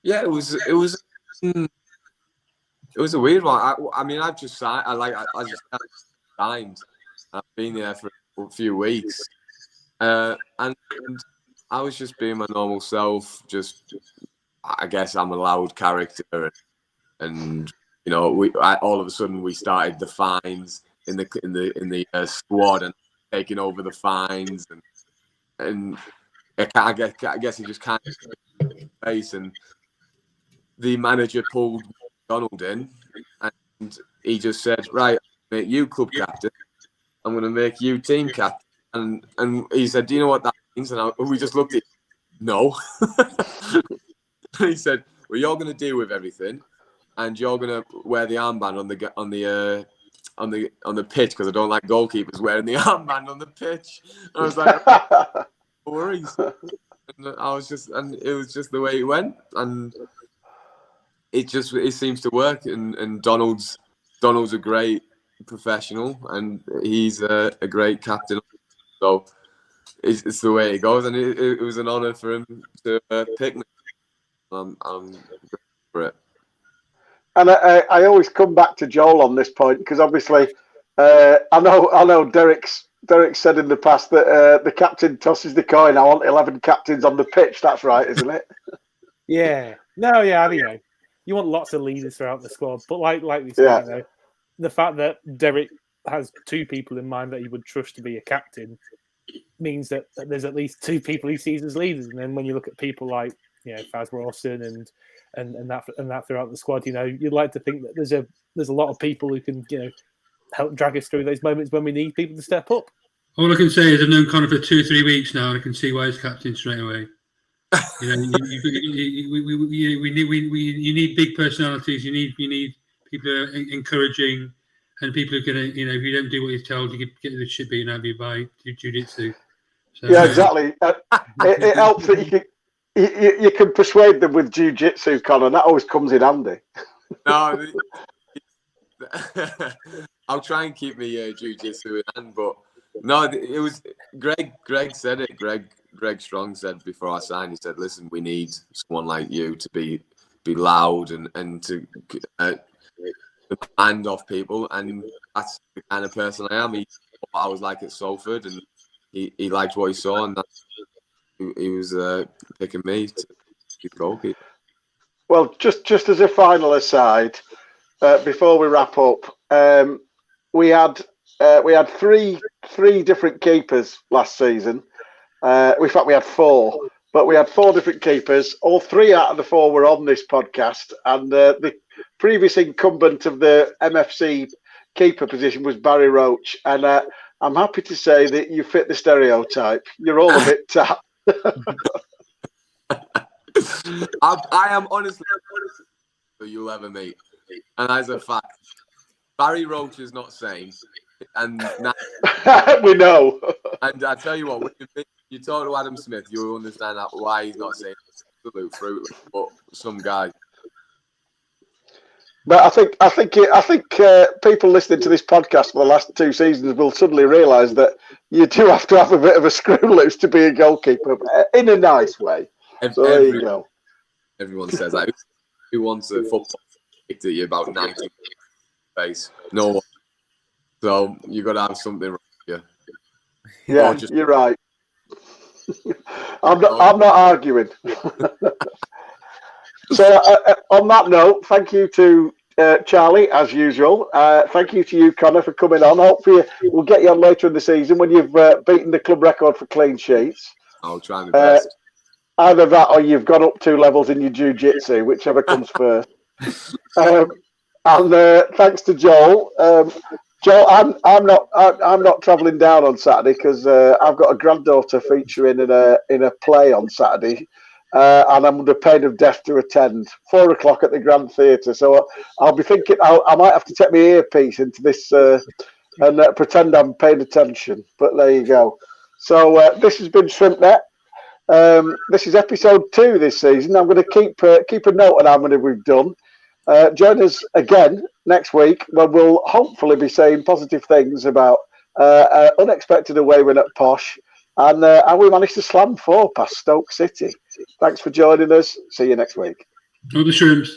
Yeah, it was It was a weird one. I mean, I've just signed. I just signed. I've been there for a few weeks, and I was just being my normal self. Just, I guess I'm a loud character, and you know, all of a sudden we started the fines in the squad and taking over the fines, and I guess he just kind of face, and the manager pulled Donald in, and he just said, "Right, make you club captain. I'm going to make you team captain." And he said, "Do you know what that means?" And we just looked at him, no. And he said, "Well, you're going to deal with everything, and you're going to wear the armband on the pitch, because I don't like goalkeepers wearing the armband on the pitch." And I was like, "No worries." And it was just the way it went, and it seems to work. And Donald's a great professional, and he's a great captain. So it's the way it goes, and it was an honour for him to pick me. I'm grateful for it. And I always come back to Joel on this point, because obviously I know Derek said in the past that the captain tosses the coin. I want 11 captains on the pitch. That's right, isn't it? Yeah. No, yeah, you know, you want lots of leaders throughout the squad, but like we said, you know, the fact that Derek has 2 people in mind that he would trust to be a captain means that there's at least 2 people he sees as leaders. And then when you look at people like, you know, Faz Rawson and that throughout the squad, you know, you'd like to think that there's a lot of people who can, you know, help drag us through those moments when we need people to step up. All I can say is I've known Connor for 2 or 3 weeks now, and I can see why he's captain straight away. You know, you need big personalities. You need people who are encouraging, and people who are going to, you know, if you don't do what you're told, you get the shit beaten out of you by jiu-jitsu. So, yeah, exactly. It helps that you can persuade them with jiu-jitsu, Connor. That always comes in handy. No, I'll try and keep me jiu-jitsu in hand, but no, it was Greg said it. Greg Strong said before I signed, he said, "Listen, we need someone like you to be loud and to demand off people," and that's the kind of person I am. He thought I was like at Salford, and he liked what he saw, and he was picking me to be goalkeeper. Well, just as a final aside, before we wrap up, we had 3 different keepers last season. In fact, we had 4, but we had 4 different keepers. All 3 out of the 4 were on this podcast, and the previous incumbent of the MFC keeper position was Barry Roach. And I'm happy to say that you fit the stereotype. You're all a bit tapped. I am honestly who you'll ever meet, and as a fact, Barry Roach is not sane, and now, we know. And I tell you what, when you talk to Adam Smith, you'll understand why he's not sane. Absolute fruit, but some guy. But I think people listening to this podcast for the last 2 seasons will suddenly realise that you do have to have a bit of a screw loose to be a goalkeeper, in a nice way. So there you go. Everyone says that. Who wants a football kicked at you about 90 face? No one. So you got to have something wrong with you. Yeah, you're right. I'm not arguing. So on that note, thank you to Charlie, as usual. Thank you to you, Connor, for coming on. Hopefully we'll get you on later in the season when you've beaten the club record for clean sheets. I'll try my best. Either that or you've gone up 2 levels in your jiu-jitsu, whichever comes first. And thanks to Joel. Joel, I'm not travelling down on Saturday because I've got a granddaughter featuring in a play on Saturday, and I'm under pain of death to attend 4 o'clock at the Grand Theatre. So I'll be thinking I might have to take my earpiece into this and pretend I'm paying attention. But there you go. So this has been ShrimpNet. This is episode 2 this season. I'm going to keep a note on how many we've done. Join us again next week when we'll hopefully be saying positive things about unexpected away win at Posh and we managed to slam 4 past Stoke City. Thanks for joining us. See you next week. All the shrimps.